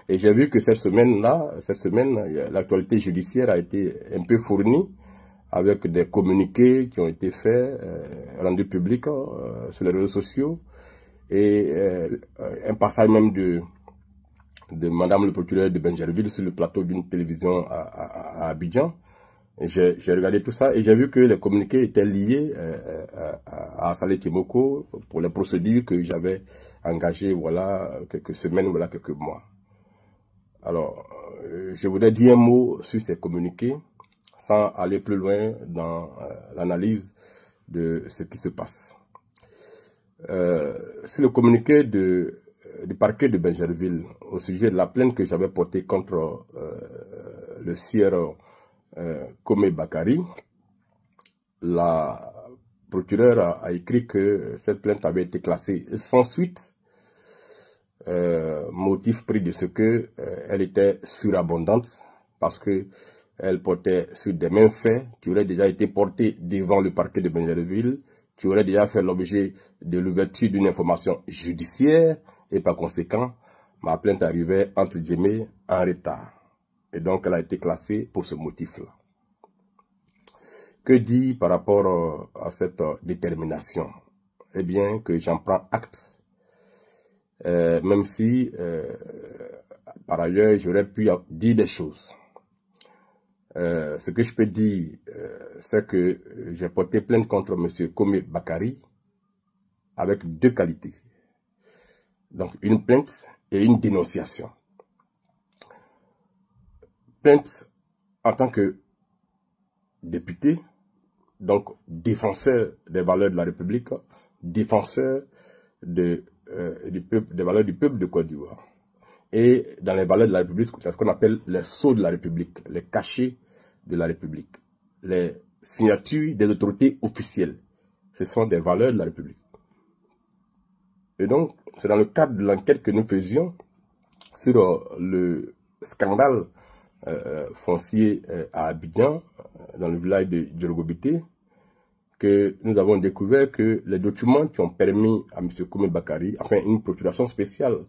Et j'ai vu que cette semaine, l'actualité judiciaire a été un peu fournie avec des communiqués qui ont été faits, rendus publics sur les réseaux sociaux, et un passage même de Madame le procureur de Benjerville sur le plateau d'une télévision à Abidjan. J'ai regardé tout ça et j'ai vu que les communiqués étaient liés à Saleh Timoko pour les procédures que j'avais engagées, voilà, quelques semaines, voilà, quelques mois. Alors, je voudrais dire un mot sur ces communiqués, sans aller plus loin dans l'analyse de ce qui se passe. Sur le communiqué du parquet de Benjerville, au sujet de la plainte que j'avais portée contre le sieur Komé Bakary, la procureure a écrit que cette plainte avait été classée sans suite, motif pris de ce que elle était surabondante, parce que elle portait sur des mêmes faits qui auraient déjà été portés devant le parquet de Benjerville, qui auraient déjà fait l'objet de l'ouverture d'une information judiciaire, et par conséquent, ma plainte arrivait entre guillemets en retard. Et donc, elle a été classée pour ce motif-là. Que dit par rapport à cette détermination? Eh bien, que j'en prends acte. Même si, par ailleurs, j'aurais pu dire des choses. Ce que je peux dire, c'est que j'ai porté plainte contre M. Komé Bakary avec deux qualités. Donc, une plainte et une dénonciation. Plainte en tant que député, donc défenseur des valeurs de la République, défenseur du peuple, des valeurs du peuple de Côte d'Ivoire. Et dans les valeurs de la République, c'est ce qu'on appelle les sceaux de la République, les cachets de la République, les signatures des autorités officielles. Ce sont des valeurs de la République. Et donc, c'est dans le cadre de l'enquête que nous faisions sur le scandale foncier à Abidjan, dans le village de Djorgobité, que nous avons découvert que les documents qui ont permis à M. Komé Bakary, enfin une procuration spéciale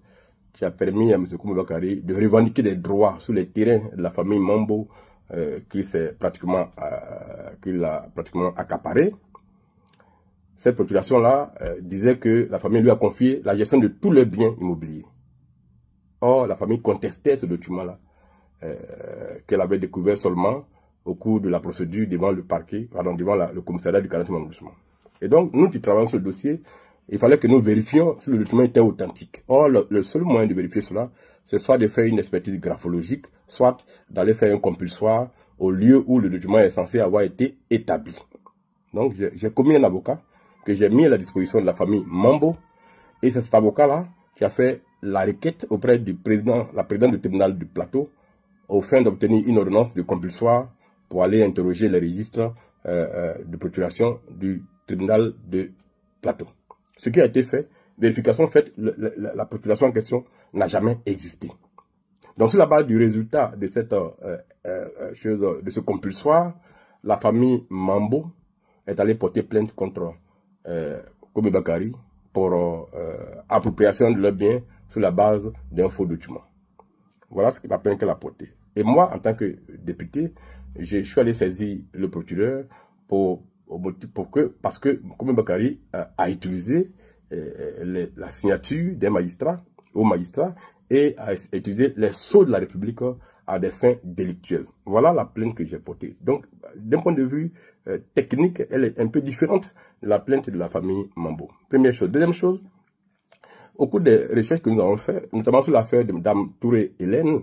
qui a permis à M. Komé Bakary de revendiquer des droits sur les terrains de la famille Mambo qu'il a pratiquement accaparé. Cette procuration-là disait que la famille lui a confié la gestion de tous les biens immobiliers. Or, la famille contestait ce document-là, qu'elle avait découvert seulement au cours de la procédure devant le parquet, pardon, devant le commissariat du 40e arrondissement. Et donc, nous qui travaillons sur le dossier, il fallait que nous vérifions si le document était authentique. Or, le seul moyen de vérifier cela, c'est soit de faire une expertise graphologique, soit d'aller faire un compulsoire au lieu où le document est censé avoir été établi. Donc, j'ai commis un avocat que j'ai mis à la disposition de la famille Mambo, et c'est cet avocat-là qui a fait la requête auprès du la présidente du tribunal du Plateau, au fin d'obtenir une ordonnance de compulsoire pour aller interroger les registres de procuration du tribunal de Plateau. Ce qui a été fait, vérification faite, la procuration en question n'a jamais existé. Donc, sur la base du résultat de cette de ce compulsoire, la famille Mambo est allée porter plainte contre Komé Bakary pour appropriation de leurs biens sur la base d'un faux document. Voilà ce que la plainte qu'elle a portée. Et moi, en tant que député, je suis allé saisir le procureur parce que Komé Bakary a utilisé la signature des magistrats, aux magistrats, et a utilisé les sceaux de la République à des fins délictuelles. Voilà la plainte que j'ai portée. Donc, d'un point de vue technique, elle est un peu différente de la plainte de la famille Mambo. Première chose. Deuxième chose, au cours des recherches que nous avons faites, notamment sur l'affaire de Mme Touré Hélène,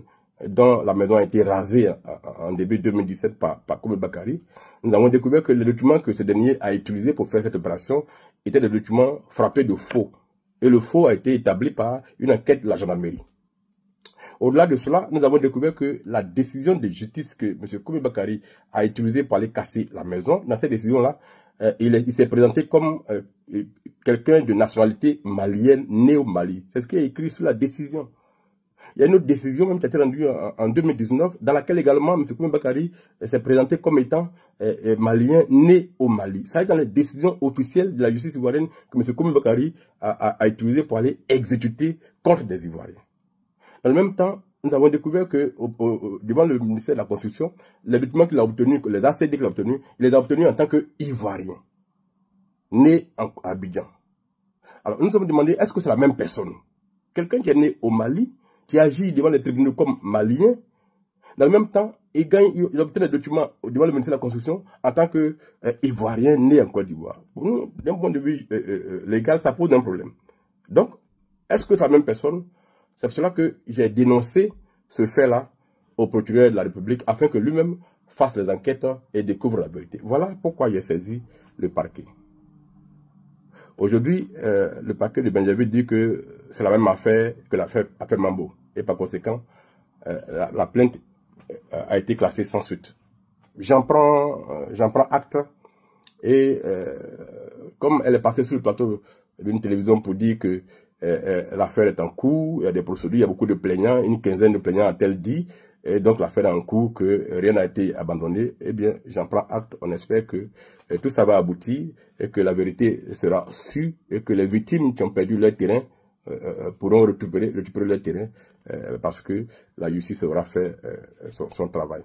dont la maison a été rasée en début 2017 par Komé Bakary, nous avons découvert que les documents que ce dernier a utilisés pour faire cette opération étaient des documents frappés de faux. Et le faux a été établi par une enquête de la gendarmerie. Au-delà de cela, nous avons découvert que la décision de justice que M. Komé Bakary a utilisée pour aller casser la maison, dans cette décision-là, il s'est présenté comme quelqu'un de nationalité malienne né au Mali. C'est ce qui est écrit sur la décision. Il y a une autre décision même qui a été rendue en 2019, dans laquelle également M. Koumi Bakari s'est présenté comme étant malien né au Mali. Ça est dans les décisions officielles de la justice ivoirienne que M. Koumi Bakari a utilisé pour aller exécuter contre des Ivoiriens. Dans le même temps, nous avons découvert que devant le ministère de la Construction, les documents qu'il a obtenus, les ACD qu'il a obtenus, il les a obtenus en tant qu'Ivoirien, né à Abidjan. Alors nous nous sommes demandé, est-ce que c'est la même personne? Quelqu'un qui est né au Mali, qui agit devant les tribunaux comme malien, dans le même temps, il obtient des documents devant le ministère de la Construction en tant qu'Ivoirien né en Côte d'Ivoire. Pour nous, d'un point de vue légal, ça pose un problème. Donc, est-ce que c'est la même personne? C'est pour cela que j'ai dénoncé ce fait-là au procureur de la République afin que lui-même fasse les enquêtes et découvre la vérité. Voilà pourquoi j'ai saisi le parquet. Aujourd'hui, le parquet de Benjerville dit que c'est la même affaire que l'affaire Mambo. Et par conséquent, la plainte a été classée sans suite. J'en prends acte. Et comme elle est passée sur le plateau d'une télévision pour dire que l'affaire est en cours, il y a des procédures, il y a beaucoup de plaignants, une quinzaine de plaignants a-t-elle dit, et donc l'affaire est en cours, que rien n'a été abandonné, eh bien j'en prends acte, on espère que tout ça va aboutir, et que la vérité sera sûre, et que les victimes qui ont perdu leur terrain pourront récupérer leur terrain, parce que la justice aura fait son travail.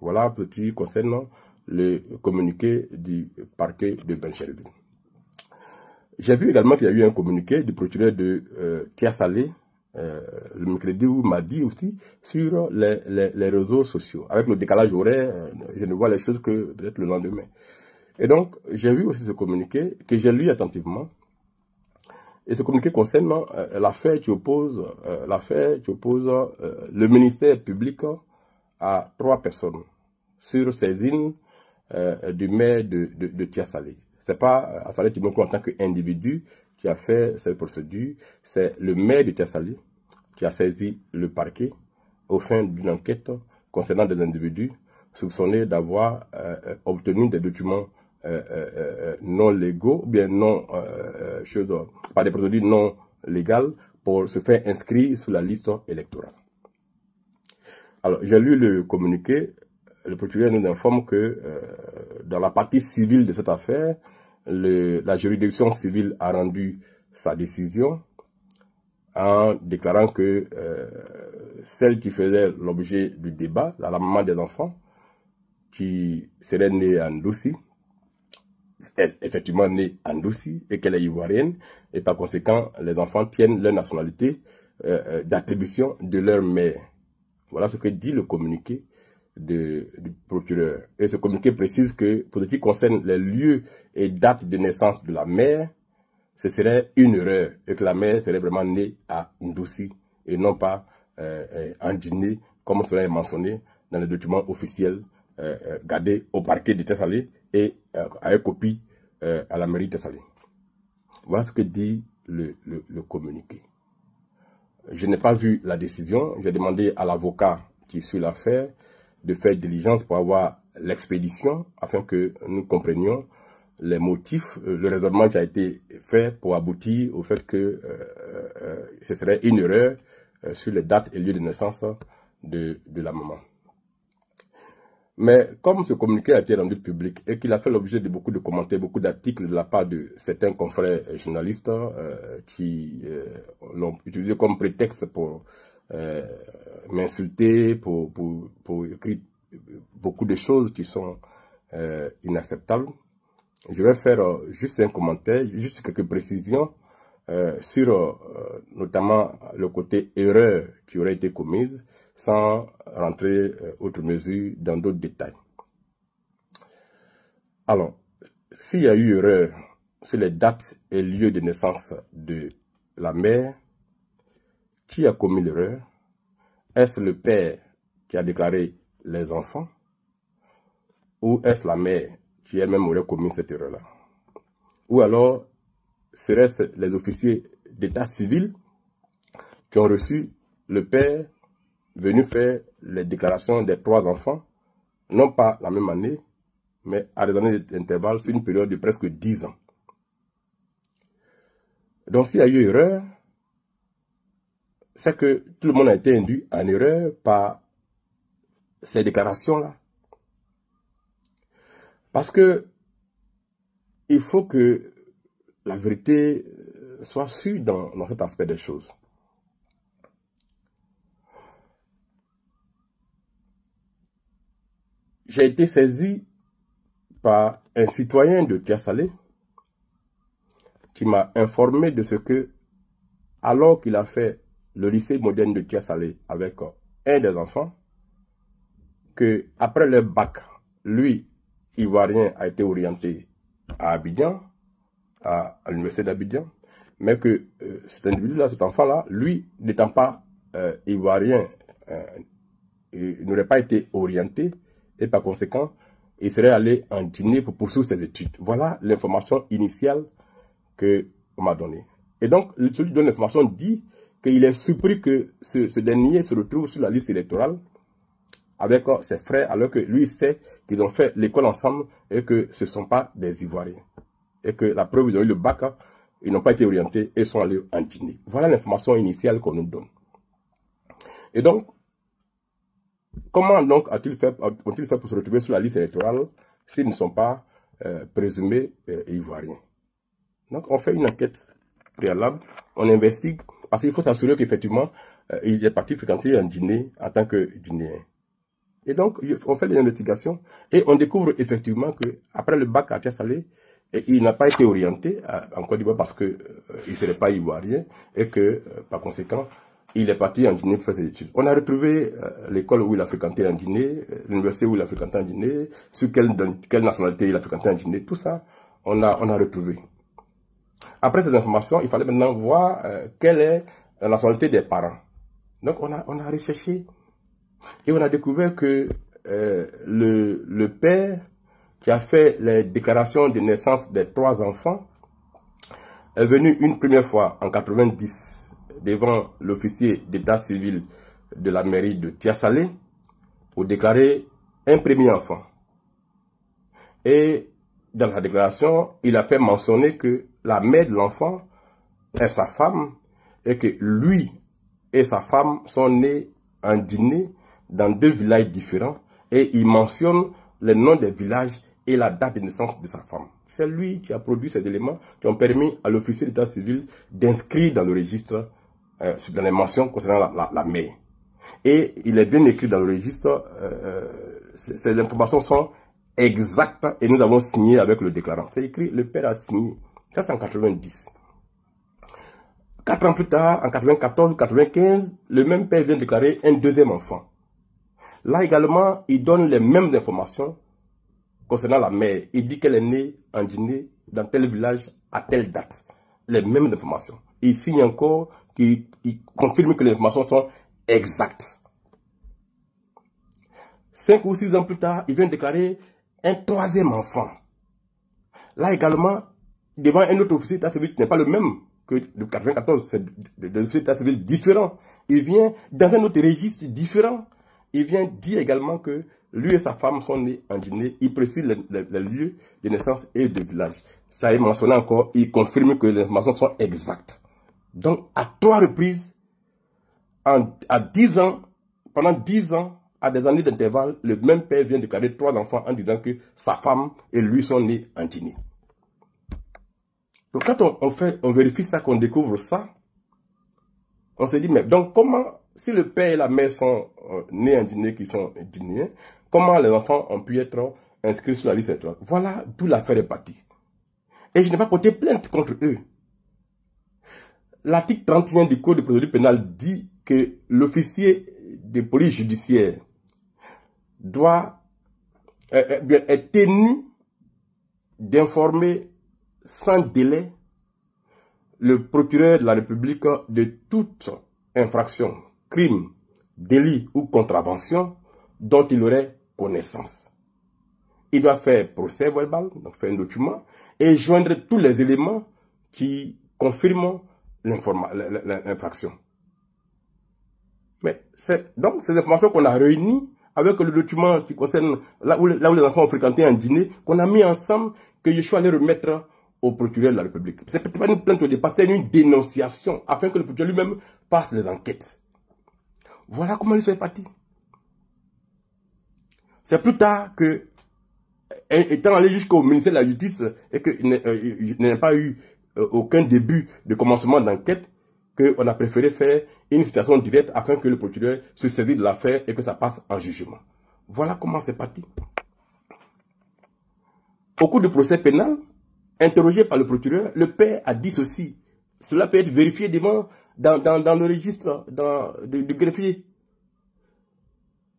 Voilà pour ce qui concerne le communiqué du parquet de Benjerville. J'ai vu également qu'il y a eu un communiqué du procureur de Tiasalé, le mercredi ou mardi aussi, sur les réseaux sociaux. Avec le décalage horaire, je ne vois les choses que peut-être le lendemain. Et donc, j'ai vu aussi ce communiqué que j'ai lu attentivement. Et ce communiqué concerne l'affaire qui oppose le ministère public à 3 personnes sur saisine du maire de Tiasalé. C'est pas Assalé Timoko en tant qu'individu qui a fait cette procédure, c'est le maire de Tiasalé qui a saisi le parquet au fin d'une enquête concernant des individus soupçonnés d'avoir obtenu des documents non légaux, ou bien par des procédures non légales pour se faire inscrire sur la liste électorale. Alors, j'ai lu le communiqué. Le procureur nous informe que dans la partie civile de cette affaire, la juridiction civile a rendu sa décision en déclarant que celle qui faisait l'objet du débat, la maman des enfants, qui serait née à Ndoussi, est effectivement née à Ndoussi et qu'elle est ivoirienne, et par conséquent, les enfants tiennent leur nationalité d'attribution de leur mère. Voilà ce que dit le communiqué du procureur. Et ce communiqué précise que pour ce qui concerne les lieux et dates de naissance de la mère, ce serait une erreur et que la mère serait vraiment née à Ndoussi et non pas en Guinée, comme cela est mentionné dans les documents officiels gardés au parquet de Tiasalé et avec copie à la mairie de Tiasalé. Voilà ce que dit le communiqué. Je n'ai pas vu la décision. J'ai demandé à l'avocat qui suit l'affaire de faire diligence pour avoir l'expédition afin que nous comprenions les motifs, le raisonnement qui a été fait pour aboutir au fait que ce serait une erreur sur les dates et lieux de naissance de la maman. Mais comme ce communiqué a été rendu public et qu'il a fait l'objet de beaucoup de commentaires, beaucoup d'articles de la part de certains confrères journalistes qui l'ont utilisé comme prétexte pour m'insulter, pour écrire beaucoup de choses qui sont inacceptables, je vais faire juste un commentaire, juste quelques précisions sur notamment le côté erreur qui aurait été commise, sans rentrer outre mesure dans d'autres détails. Alors, s'il y a eu erreur sur les dates et lieux de naissance de la mère, qui a commis l'erreur? Est-ce le père qui a déclaré les enfants? Ou est-ce la mère qui elle-même aurait commis cette erreur-là? Ou alors, seraient-ce les officiers d'état civil qui ont reçu le père venu faire les déclarations des 3 enfants, non pas la même année, mais à des années d'intervalle sur une période de presque 10 ans. Donc s'il y a eu erreur, c'est que tout le monde a été induit en erreur par ces déclarations-là. Parce que il faut que la vérité soit sûre dans cet aspect des choses. J'ai été saisi par un citoyen de Tia-Salé qui m'a informé de ce que, alors qu'il a fait le lycée moderne de Tia-Salé avec un des enfants, que après le bac, lui, Ivoirien, a été orienté à Abidjan, à l'université d'Abidjan, mais que cet individu-là, cet enfant-là, lui, n'étant pas Ivoirien, il n'aurait pas été orienté, et par conséquent, il serait allé en Guinée pour poursuivre ses études. Voilà l'information initiale qu'on m'a donnée. Et donc, celui qui donne l'information dit qu'il est surpris que ce dernier se retrouve sur la liste électorale avec ses frères, alors que lui sait qu'ils ont fait l'école ensemble et que ce ne sont pas des Ivoiriens. Et que la preuve, ils ont eu le bac, ils n'ont pas été orientés et sont allés en Guinée. Voilà l'information initiale qu'on nous donne. Et donc, comment donc ont-ils fait pour se retrouver sur la liste électorale s'ils ne sont pas présumés ivoiriens? Donc, on fait une enquête préalable, on investigue, parce qu'il faut s'assurer qu'effectivement, il est parti fréquenter en Guinée en tant que Guinéen. Et donc, on fait des investigations et on découvre effectivement qu'après le bac à Tia-Salé, il n'a pas été orienté en Côte d'Ivoire parce qu'il ne serait pas ivoirien et que, par conséquent, il est parti en Guinée pour faire ses études. On a retrouvé l'école où il a fréquenté en Guinée, l'université où il a fréquenté en Guinée, sur quelle nationalité il a fréquenté en Guinée, tout ça, on a retrouvé. Après ces informations, il fallait maintenant voir quelle est la nationalité des parents. Donc on a recherché et on a découvert que le père qui a fait les déclarations de naissance des 3 enfants est venu une première fois en 90 devant l'officier d'état civil de la mairie de Tia-Salé pour déclarer un premier enfant. Et dans sa déclaration, il a fait mentionner que la mère de l'enfant est sa femme et que lui et sa femme sont nés en Guinée dans 2 villages différents et il mentionne les noms des villages et la date de naissance de sa femme. C'est lui qui a produit ces éléments qui ont permis à l'officier d'état civil d'inscrire dans le registre, dans les mentions concernant la mère. Et il est bien écrit dans le registre, ces informations sont exactes et nous avons signé avec le déclarant. C'est écrit, le père a signé. Ça, c'est en 90. 4 ans plus tard, en 94, 95, le même père vient déclarer un 2e enfant. Là également, il donne les mêmes informations concernant la mère. Il dit qu'elle est née en Guinée, dans tel village, à telle date. Les mêmes informations. Il signe encore qu'il confirme que les informations sont exactes. 5 ou 6 ans plus tard, il vient déclarer un 3e enfant. Là également, devant un autre officier d'état civil qui n'est pas le même que de 94, c'est des officiers d'état civil différents. Il vient dans un autre registre différent. Il vient dire également que lui et sa femme sont nés en Guinée. Il précise les lieux de naissance et de village. Ça est mentionné encore. Il confirme que les informations sont exactes. Donc, à 3 reprises, à 10 ans, pendant 10 ans, à des années d'intervalle, le même père vient déclarer 3 enfants en disant que sa femme et lui sont nés en Guinée. Donc, quand on vérifie ça, qu'on découvre ça, on se dit, mais donc comment, si le père et la mère sont nés en Guinée, qui sont guinéens, comment les enfants ont pu être inscrits sur la liste électorale? Voilà d'où l'affaire est partie. Et je n'ai pas porté plainte contre eux. L'article 31 du Code de procédure pénale dit que l'officier de police judiciaire est tenu d'informer sans délai le procureur de la République de toute infraction, crime, délit ou contravention dont il aurait connaissance. Il doit faire procès verbal, donc faire un document, et joindre tous les éléments qui confirment l'infraction. Mais c'est donc ces informations qu'on a réunies avec le document qui concerne là où les enfants ont fréquenté en Guinée, qu'on a mis ensemble, que je suis allé remettre au procureur de la République. C'est peut-être pas une plainte au départ, c'est une dénonciation, afin que le procureur lui-même fasse les enquêtes. Voilà comment il fait partie. C'est plus tard que, étant allé jusqu'au ministère de la Justice et qu'il n'y a pas eu aucun début de commencement d'enquête, qu'on a préféré faire une citation directe afin que le procureur se saisisse de l'affaire et que ça passe en jugement. Voilà comment c'est parti. Au cours du procès pénal, interrogé par le procureur, le père a dit ceci. Cela peut être vérifié dans le registre du greffier.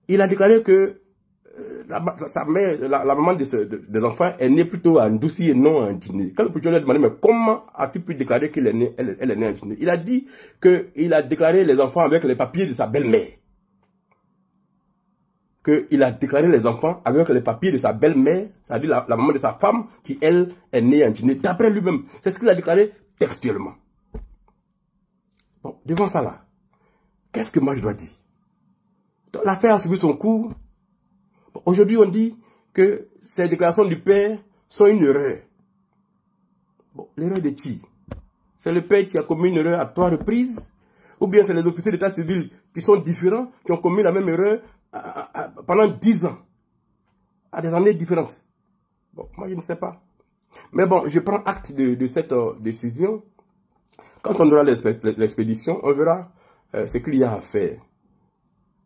Il a déclaré que sa mère, la maman des enfants est née plutôt à Ndouci et non à Guinée. Quand le procureur lui a demandé, mais comment as-tu pu déclarer qu'elle est née, elle est née en Guinée? Il a dit qu'il a déclaré les enfants avec les papiers de sa belle-mère. Qu'il a déclaré les enfants avec les papiers de sa belle-mère, c'est-à-dire la maman de sa femme, qui elle est née en Guinée, d'après lui-même. C'est ce qu'il a déclaré textuellement. Bon, devant ça là, qu'est-ce que moi je dois dire? L'affaire a suivi son cours. Aujourd'hui, on dit que ces déclarations du père sont une erreur. Bon, l'erreur de qui? C'est le père qui a commis une erreur à 3 reprises? Ou bien c'est les officiers d'état civil qui sont différents, qui ont commis la même erreur pendant 10 ans, à des années différentes? Bon, moi je ne sais pas. Mais bon, je prends acte de cette décision. Quand on aura l'expédition, on verra ce qu'il y a à faire.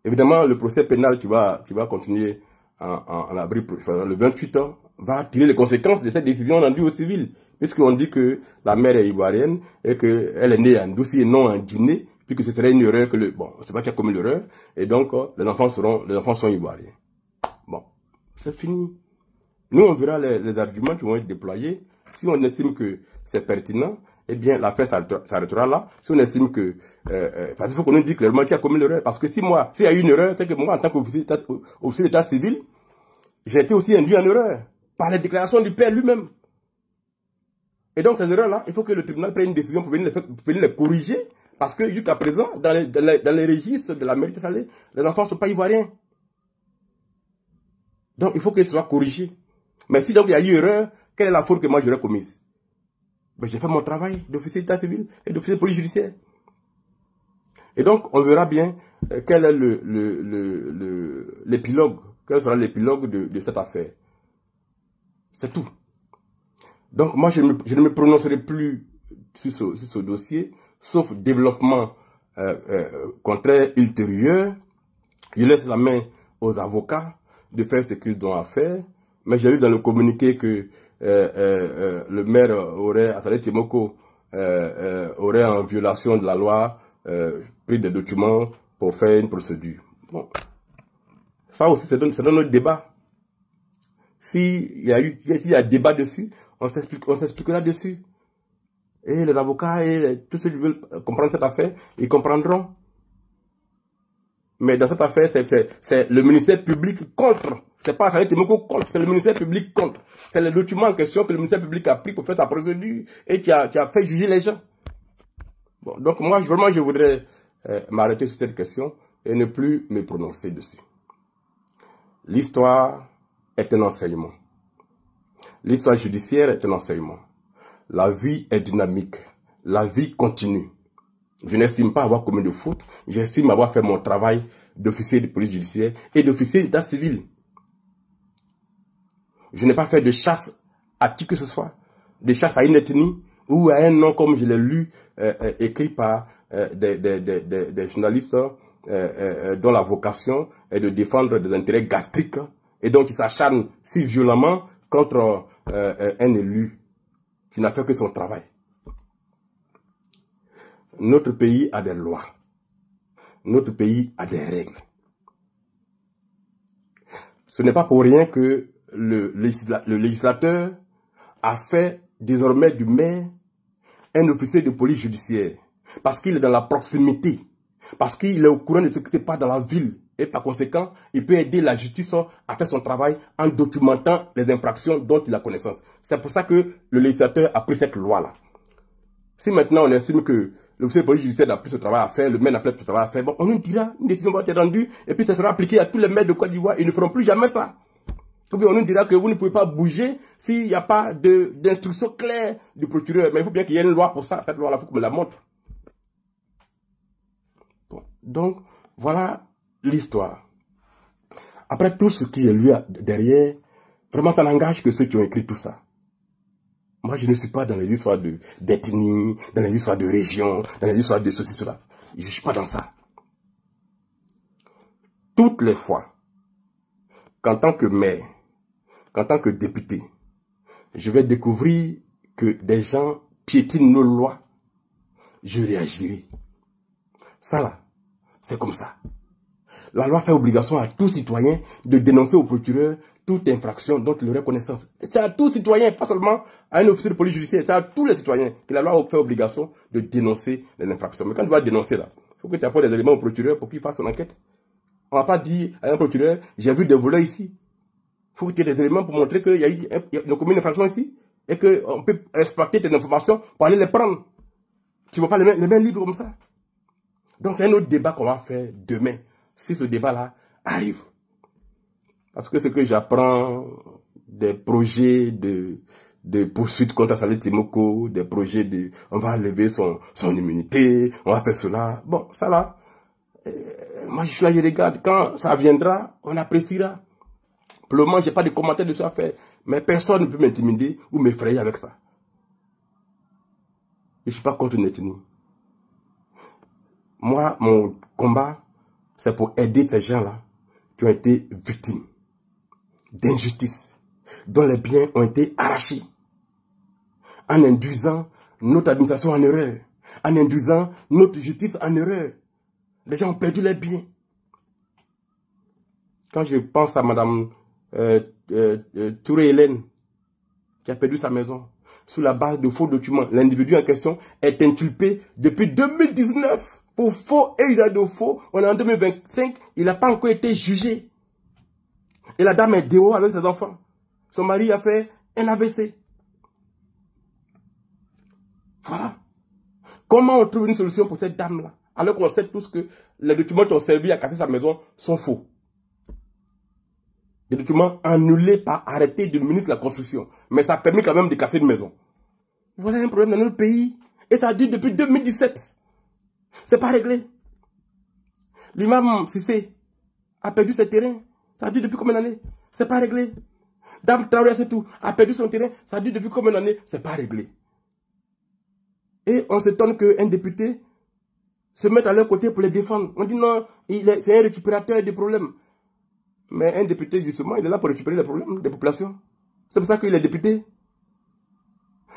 Évidemment, le procès pénal qui va continuer en avril, le 28 ans, va tirer les conséquences de cette décision rendue au civil. Puisqu'on dit que la mère est ivoirienne et qu'elle est née en Ndouci et non en Guinée, puis que ce serait une erreur que bon, c'est pas qui a commis l'erreur, et donc les enfants sont ivoiriens. Bon, c'est fini. Nous, on verra les arguments qui vont être déployés. Si on estime que c'est pertinent, eh bien, l'affaire s'arrêtera là. Si on estime que... parce qu'il faut qu'on nous dise clairement qui a commis l'erreur. Parce que s'il y a eu une erreur, c'est que moi, en tant qu'officier d'état civil, j'ai été aussi induit en erreur par les déclarations du père lui-même. Et donc, ces erreurs-là, il faut que le tribunal prenne une décision pour venir les corriger. Parce que jusqu'à présent, dans les registres de la mairie de Salé, les enfants ne sont pas ivoiriens. Donc, il faut qu'ils soient corrigés. Mais si donc il y a eu erreur, quelle est la faute que moi j'aurais commise? Ben, j'ai fait mon travail d'officier d'état civil et d'officier de police judiciaire. Et donc, on verra bien quel est l'épilogue, quel sera l'épilogue de cette affaire. C'est tout. Donc, moi, je ne me prononcerai plus sur ce dossier, sauf développement contraire ultérieur. Je laisse la main aux avocats de faire ce qu'ils ont à faire. Mais j'ai lu dans le communiqué que le maire aurait, Salé Timoko, aurait en violation de la loi pris des documents pour faire une procédure. Bon. Ça aussi, c'est dans notre débat. S'il y a débat dessus, on s'expliquera dessus. Et les avocats et tous ceux qui veulent comprendre cette affaire, ils comprendront. Mais dans cette affaire, c'est le ministère public contre. C'est pas Salé Timoko contre, c'est le ministère public contre. C'est le document en question que le ministère public a pris pour faire sa procédure et qui a fait juger les gens. Bon, donc moi, vraiment, je voudrais m'arrêter sur cette question et ne plus me prononcer dessus. L'histoire est un enseignement. L'histoire judiciaire est un enseignement. La vie est dynamique. La vie continue. Je n'estime pas avoir commis de faute. J'estime avoir fait mon travail d'officier de police judiciaire et d'officier d'état civil. Je n'ai pas fait de chasse à qui que ce soit. De chasse à une ethnie ou à un nom comme je l'ai lu écrit par des journalistes dont la vocation est de défendre des intérêts gastriques et donc qui s'acharnent si violemment contre un élu qui n'a fait que son travail. Notre pays a des lois. Notre pays a des règles. Ce n'est pas pour rien que le législateur a fait désormais du maire un officier de police judiciaire. Parce qu'il est dans la proximité. Parce qu'il est au courant de ce qui se passe dans la ville. Et par conséquent, il peut aider la justice à faire son travail en documentant les infractions dont il a connaissance. C'est pour ça que le législateur a pris cette loi-là. Si maintenant on estime que l'officier de police judiciaire n'a plus ce travail à faire, le maire n'a plus ce travail à faire, bon, on nous dira, une décision va être rendue, et puis ça sera appliqué à tous les maires de Côte d'Ivoire, ils ne feront plus jamais ça. Ou bien on nous dira que vous ne pouvez pas bouger s'il n'y a pas d'instruction claire du procureur. Mais il faut bien qu'il y ait une loi pour ça, cette loi-là, il faut qu'on me la montre. Donc, voilà l'histoire. Après tout ce qui est lui derrière, vraiment ça n'engage que ceux qui ont écrit tout ça. Moi, je ne suis pas dans les histoires d'ethnie, dans les histoires de région, dans les histoires de ceci, cela. Je ne suis pas dans ça. Toutes les fois qu'en tant que maire, qu'en tant que député, je vais découvrir que des gens piétinent nos lois, je réagirai. Ça là, c'est comme ça. La loi fait obligation à tout citoyen de dénoncer au procureur toute infraction dont il aurait connaissance. C'est à tout citoyen, pas seulement à un officier de police judiciaire, c'est à tous les citoyens que la loi fait obligation de dénoncer les infractions. Mais quand tu vas dénoncer là, il faut que tu apportes des éléments au procureur pour qu'il fasse son enquête. On ne va pas dire à un procureur, j'ai vu des voleurs ici. Il faut que tu aies des éléments pour montrer qu'il y a eu une infraction ici et qu'on peut exploiter tes informations pour aller les prendre. Tu ne vas pas les mains libres comme ça. Donc c'est un autre débat qu'on va faire demain, si ce débat-là arrive. Parce que ce que j'apprends des projets de poursuite contre Saleh Timoko, des projets de on va lever son immunité, on va faire cela. Bon, ça là, moi je suis là, je regarde. Quand ça viendra, on appréciera. Pour le moment, je n'ai pas de commentaires dessus à faire. Mais personne ne peut m'intimider ou m'effrayer avec ça. Je ne suis pas contre une ethnie. Moi, mon combat, c'est pour aider ces gens-là qui ont été victimes d'injustice, dont les biens ont été arrachés, en induisant notre administration en erreur, en induisant notre justice en erreur. Les gens ont perdu leurs biens. Quand je pense à Madame Touré Hélène, qui a perdu sa maison, sur la base de faux documents, l'individu en question est inculpé depuis 2019 pour faux et usage de faux. On est en 2025, il n'a pas encore été jugé. Et la dame est dehors avec ses enfants. Son mari a fait un AVC. Voilà. Comment on trouve une solution pour cette dame-là? Alors qu'on sait tous que les documents qui ont servi à casser sa maison sont faux. Des documents annulés par arrêté du ministre de la Construction. Mais ça a permis quand même de casser une maison. Voilà un problème dans notre pays. Et ça dure depuis 2017. C'est pas réglé. L'imam Sissé a perdu ses terrains. Ça dure depuis combien d'années? C'est pas réglé. Dame Traoré, c'est tout. A perdu son terrain. Ça dure depuis combien d'années? C'est pas réglé. Et on s'étonne qu'un député se mette à leur côté pour les défendre. On dit non, c'est un récupérateur des problèmes. Mais un député, justement, il est là pour récupérer les problèmes des populations. C'est pour ça qu'il est député.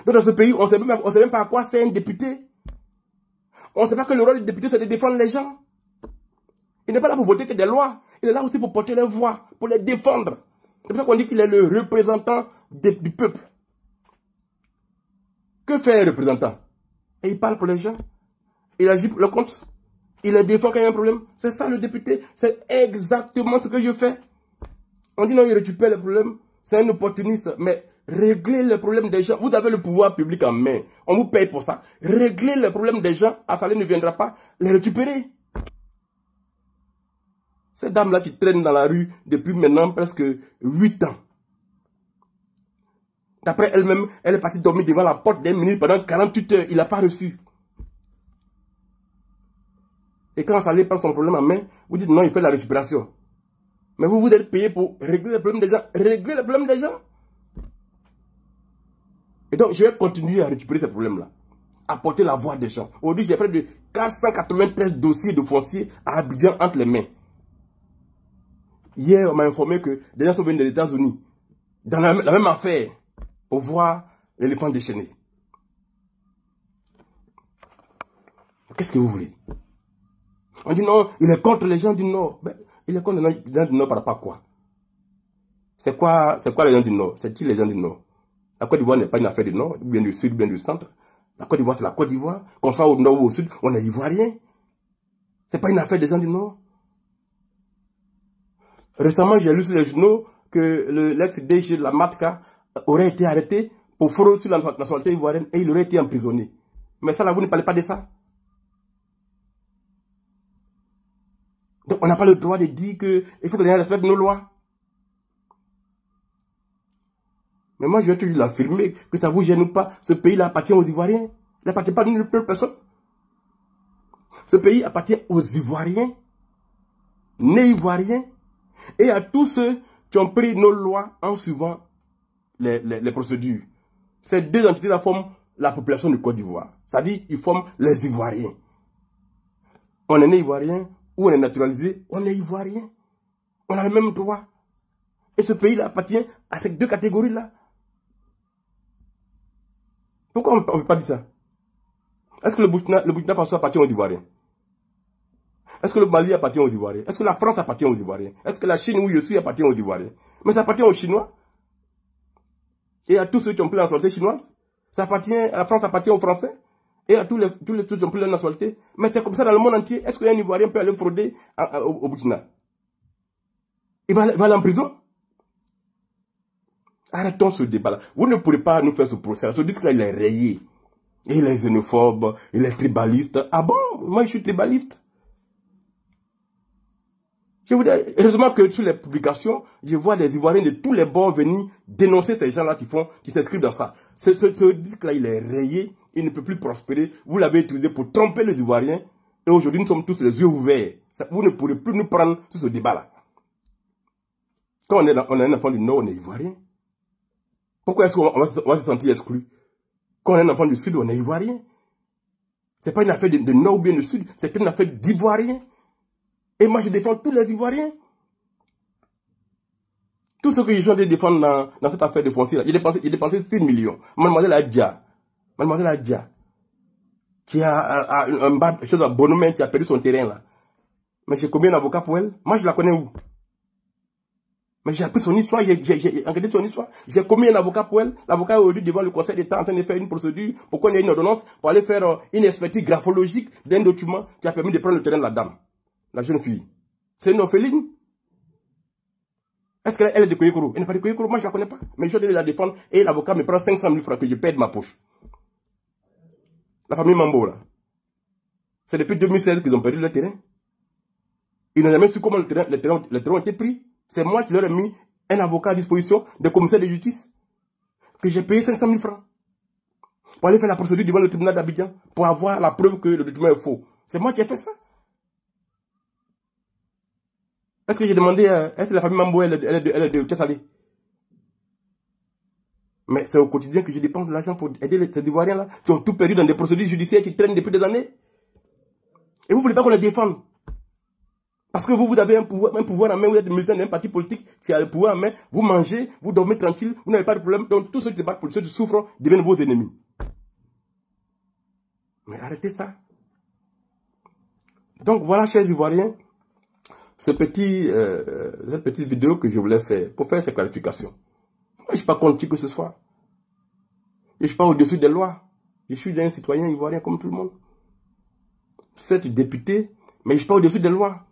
Donc dans ce pays, on ne sait même pas à quoi c'est un député. On ne sait pas que le rôle du député, c'est de défendre les gens. Il n'est pas là pour voter que des lois. Il est là aussi pour porter les voix, pour les défendre. C'est pour ça qu'on dit qu'il est le représentant du peuple. Que fait un représentant? Et il parle pour les gens. Il agit pour le compte. Il les défend quand il y a un problème. C'est ça le député. C'est exactement ce que je fais. On dit non, il récupère les problèmes. C'est un opportuniste. Mais réglez les problèmes des gens. Vous avez le pouvoir public en main. On vous paye pour ça. Réglez les problèmes des gens. Assalé ne viendra pas les récupérer. Cette dame-là qui traîne dans la rue depuis maintenant presque 8 ans. D'après elle-même, elle est partie dormir devant la porte d'un ministre pendant 48 heures. Il n'a pas reçu. Et quand Saleh prend son problème en main, vous dites non, il fait la récupération. Mais vous êtes payé pour régler les problèmes des gens. Régler les problèmes des gens. Et donc, je vais continuer à récupérer ces problèmes-là. Apporter la voix des gens. Aujourd'hui, j'ai près de 493 dossiers de fonciers à Abidjan entre les mains. Hier, on m'a informé que des gens sont venus des États-Unis dans la même affaire pour voir l'éléphant déchaîné. Qu'est-ce que vous voulez? On dit non, il est contre les gens du Nord. Ben, il est contre les gens du Nord par rapport à quoi? C'est quoi les gens du Nord? C'est qui les gens du Nord? La Côte d'Ivoire n'est pas une affaire du Nord, bien du Sud, bien du Centre. La Côte d'Ivoire, c'est la Côte d'Ivoire. Qu'on soit au Nord ou au Sud, on est Ivoirien. C'est pas une affaire des gens du Nord. Récemment, j'ai lu sur les journaux que l'ex-DG de la MATCA aurait été arrêté pour fraude sur la nationalité ivoirienne et il aurait été emprisonné. Mais ça, là, vous ne parlez pas de ça. Donc, on n'a pas le droit de dire qu'il faut que les gens respectent nos lois. Mais moi, je vais toujours l'affirmer, que ça vous gêne ou pas. Ce pays-là appartient aux Ivoiriens. Il n'appartient pas à une personne. Ce pays appartient aux Ivoiriens, nés Ivoiriens, et à tous ceux qui ont pris nos lois en suivant les procédures. Ces deux entités-là forment la population de Côte d'Ivoire. C'est-à-dire qu'ils forment les Ivoiriens. On est né Ivoirien, ou on est naturalisé, on est Ivoirien. On a le même droit. Et ce pays-là appartient à ces deux catégories-là. Pourquoi on ne peut pas dire ça? Est-ce que le Burkina Faso appartient aux Ivoiriens? Est-ce que le Mali appartient aux Ivoiriens? Est-ce que la France appartient aux Ivoiriens? Est-ce que la Chine où je suis appartient aux Ivoiriens? Mais ça appartient aux Chinois. Et à tous ceux qui ont pris la nationalité chinoise. La France appartient aux Français. Et à tous les qui ont pris la nationalité. Mais c'est comme ça dans le monde entier. Est-ce qu'un Ivoirien peut aller frauder au Burkina? Il va aller en prison? Arrêtons ce débat-là. Vous ne pourrez pas nous faire ce procès. Ce disque-là, il est rayé. Et il est xénophobe, il est tribaliste. Ah bon? Moi, je suis tribaliste. Je vous dis, heureusement que sur les publications, je vois des Ivoiriens de tous les bords venir dénoncer ces gens-là qui s'inscrivent dans ça. Ce disque-là, il est rayé, il ne peut plus prospérer. Vous l'avez utilisé pour tromper les Ivoiriens. Et aujourd'hui, nous sommes tous les yeux ouverts. Vous ne pourrez plus nous prendre sur ce débat-là. Quand on est un enfant du Nord, on est Ivoirien. Pourquoi est-ce qu'on va se sentir exclu? Quand on est un enfant du Sud, on est Ivoirien. Ce n'est pas une affaire de Nord ou bien de Sud, c'est une affaire d'Ivoirien. Et moi, je défends tous les Ivoiriens. Tout ce que je suis en train de défendre dans cette affaire de foncier, j'ai dépensé 6 millions. Mademoiselle Adja, qui a un bas de choses à Bonomen, qui a perdu son terrain là. Mais j'ai combien d'avocats pour elle? Moi, je la connais où? Mais j'ai appris son histoire, j'ai enquêté son histoire. J'ai commis un avocat pour elle. L'avocat est aujourd'hui devant le Conseil d'État en train de faire une procédure pour qu'on ait une ordonnance pour aller faire une expertise graphologique d'un document qui a permis de prendre le terrain de la dame, la jeune fille. C'est une orpheline. Est-ce qu'elle est de Koyekoro? Elle n'est pas de Koyekoro, moi je ne la connais pas. Mais je dois la défendre et l'avocat me prend 500 000 francs que je paie de ma poche. La famille Mambo là. C'est depuis 2016 qu'ils ont perdu le terrain. Ils n'ont jamais su comment le terrain a été pris. C'est moi qui leur ai mis un avocat à disposition des commissaires de justice que j'ai payé 500 000 francs pour aller faire la procédure devant le tribunal d'Abidjan pour avoir la preuve que le document est faux. C'est moi qui ai fait ça. Est-ce que j'ai demandé, est-ce que la famille Mambo elle est de Tchassalé? Mais c'est au quotidien que je dépense de l'argent pour aider ces Ivoiriens-là qui ont tout perdu dans des procédures judiciaires qui traînent depuis des années. Et vous ne voulez pas qu'on les défende? Parce que vous avez un pouvoir en main, vous êtes militant d'un parti politique qui a le pouvoir en main, vous mangez, vous dormez tranquille, vous n'avez pas de problème. Donc tous ceux qui se battent pour ceux qui souffrent deviennent vos ennemis. Mais arrêtez ça. Donc voilà, chers Ivoiriens, cette petite vidéo que je voulais faire pour faire ces clarifications. Moi, je ne suis pas contre qui que ce soit. Je ne suis pas au-dessus des lois. Je suis un citoyen ivoirien comme tout le monde. Certes député, mais je ne suis pas au-dessus des lois.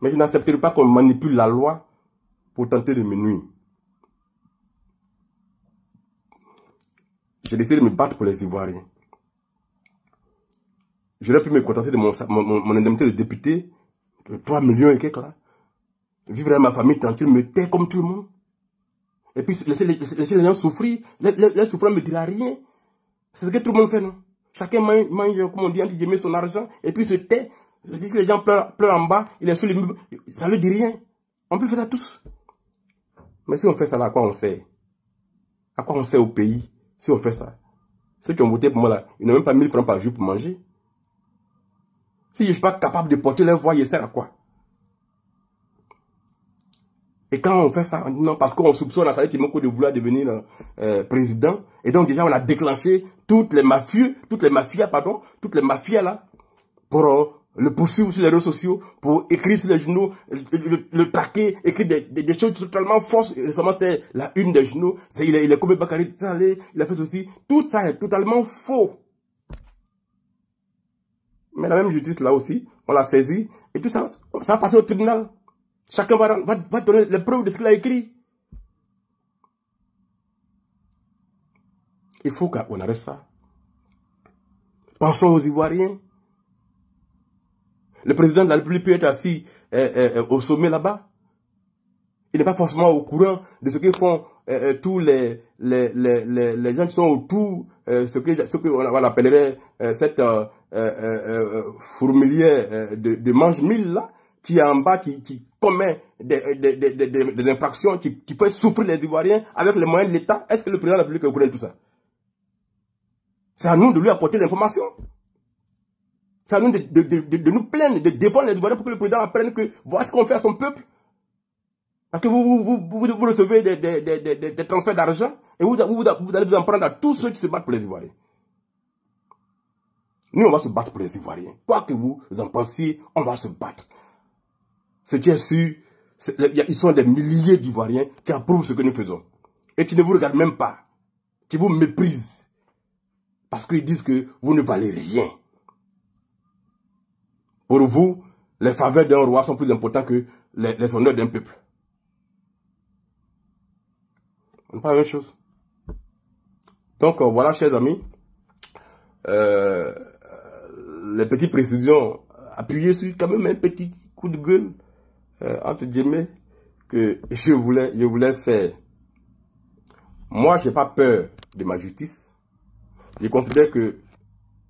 Mais je n'accepterai pas qu'on manipule la loi pour tenter de me nuire. J'ai décidé de me battre pour les Ivoiriens. J'aurais pu me contenter de mon indemnité de député, de 3 millions et quelques là. Vivre avec ma famille tranquille, me taire comme tout le monde. Et puis laisser les gens souffrir. Les souffrants ne me diront rien. C'est ce que tout le monde fait, non? Chacun mange, comme on dit, entre guillemets, son argent, et puis se tait. Je dis que les gens pleurent en bas, il est sur l'immeuble, ça ne lui dit rien. On peut faire ça tous. Mais si on fait ça là, à quoi on sert? À quoi on sert au pays si on fait ça? Ceux qui ont voté pour moi là, ils n'ont même pas 1000 francs par jour pour manger. Si je ne suis pas capable de porter leur voix, ils servent à quoi? Et quand on fait ça, on dit non, parce qu'on soupçonne à Saleh Timoko de vouloir devenir président. Et donc déjà, on a déclenché toutes les mafias là, pour le poursuivre sur les réseaux sociaux, pour écrire sur les journaux, le traquer, écrire des choses totalement fausses. Récemment, c'est la une des journaux. Il est comme Bakary Saleh, il a fait ceci. Tout ça est totalement faux. Mais la même justice là aussi, on l'a saisi. Et tout ça, ça va passer au tribunal. Chacun va donner les preuves de ce qu'il a écrit. Il faut qu'on arrête ça. Pensons aux Ivoiriens. Le président de la République peut être assis au sommet là-bas. Il n'est pas forcément au courant de ce que font tous les gens qui sont autour, ce qu'on appellerait cette fourmilière de mange-mille là, qui est en bas, qui commet des infractions, qui fait souffrir les Ivoiriens avec les moyens de l'État. Est-ce que le président de la République connaît tout ça? C'est à nous de lui apporter l'information. C'est à nous de nous plaindre, de défendre les Ivoiriens pour que le président apprenne que voilà ce qu'on fait à son peuple. Parce que vous recevez des transferts d'argent et vous allez vous en prendre à tous ceux qui se battent pour les Ivoiriens. Nous, on va se battre pour les Ivoiriens. Quoi que vous en pensiez, on va se battre. Ce qui est sûr, ils sont des milliers d'Ivoiriens qui approuvent ce que nous faisons. Et qui ne vous regardent même pas. Qui vous méprisent. Parce qu'ils disent que vous ne valez rien. Pour vous, les faveurs d'un roi sont plus importantes que les honneurs d'un peuple. On n'est pas la même chose. Donc voilà, chers amis, les petites précisions, appuyées sur quand même un petit coup de gueule, entre guillemets, que je voulais faire. Moi, je n'ai pas peur de ma justice. Je considère que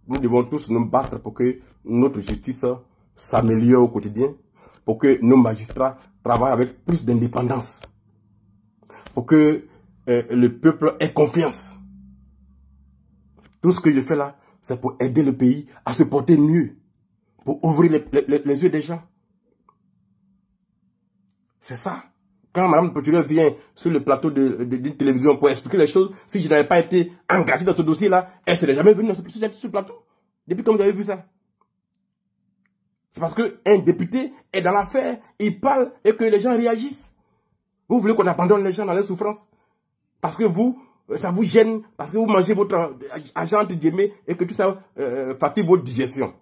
nous devons tous nous battre pour que notre justice s'améliore au quotidien, pour que nos magistrats travaillent avec plus d'indépendance, pour que le peuple ait confiance. Tout ce que je fais là, c'est pour aider le pays à se porter mieux, pour ouvrir les yeux des gens. C'est ça. Quand Mme Poturel vient sur le plateau d'une télévision pour expliquer les choses, si je n'avais pas été engagé dans ce dossier-là, elle ne serait jamais venue sur ce plateau. Depuis quand vous avez vu ça? C'est parce qu'un député est dans l'affaire, il parle et que les gens réagissent. Vous voulez qu'on abandonne les gens dans leur souffrance? Parce que ça vous gêne, parce que vous mangez votre argent entre guillemets et que tout ça fatigue votre digestion.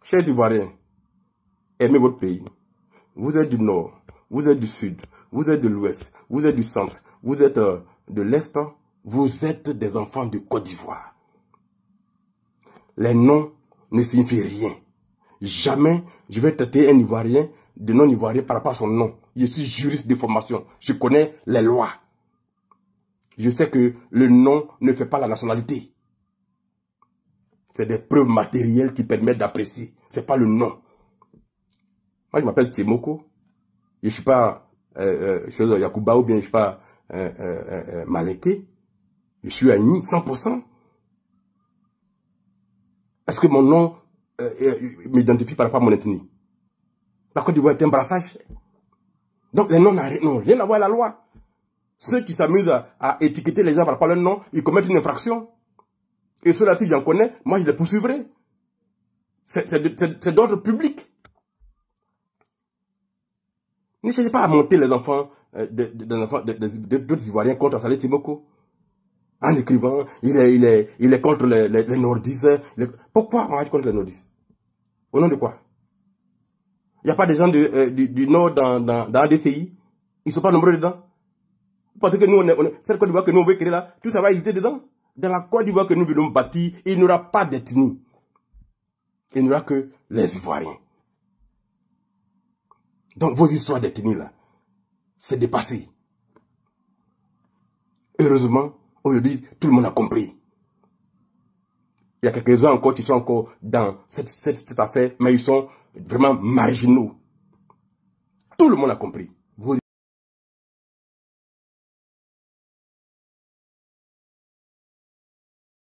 Chers Ivoiriens, aimez votre pays. Vous êtes du nord, vous êtes du sud, vous êtes de l'ouest, vous êtes du centre, vous êtes de l'est, vous êtes des enfants de Côte d'Ivoire. Les noms ne signifient rien. Jamais je vais traiter un Ivoirien de non-Ivoirien par rapport à son nom. Je suis juriste de formation. Je connais les lois. Je sais que le nom ne fait pas la nationalité. C'est des preuves matérielles qui permettent d'apprécier. Ce n'est pas le nom. Moi, je m'appelle Timoko. Je ne suis pas Yakuba ou bien je ne suis pas Maléké. Je suis Agni, 100%. Est-ce que mon nom m'identifie par rapport à mon ethnie? La Côte d'Ivoire est un brassage. Donc les noms n'ont rien à voir avec la loi. Ceux qui s'amusent à étiqueter les gens par rapport à leur nom, ils commettent une infraction. Et ceux-là, si j'en connais, moi je les poursuivrai. C'est d'ordre public. Ne cherchez pas à monter les enfants d'autres Ivoiriens contre Saleh Timoko. En écrivant, il est contre les nordistes. Pourquoi on va être contre les nordistes? Au nom de quoi? Il n'y a pas des gens du nord dans ADCI. Ils ne sont pas nombreux dedans. Parce que nous, cette Côte d'Ivoire que nous on veut créer là, tout ça va exister dedans. Dans la Côte d'Ivoire que nous voulons bâtir, il n'y aura pas d'ethnie. Il n'y aura que les Ivoiriens. Donc vos histoires d'ethnie là, c'est dépassé. Heureusement, aujourd'hui, tout le monde a compris. Il y a quelques-uns encore qui sont encore dans cette affaire, mais ils sont vraiment marginaux. Tout le monde a compris.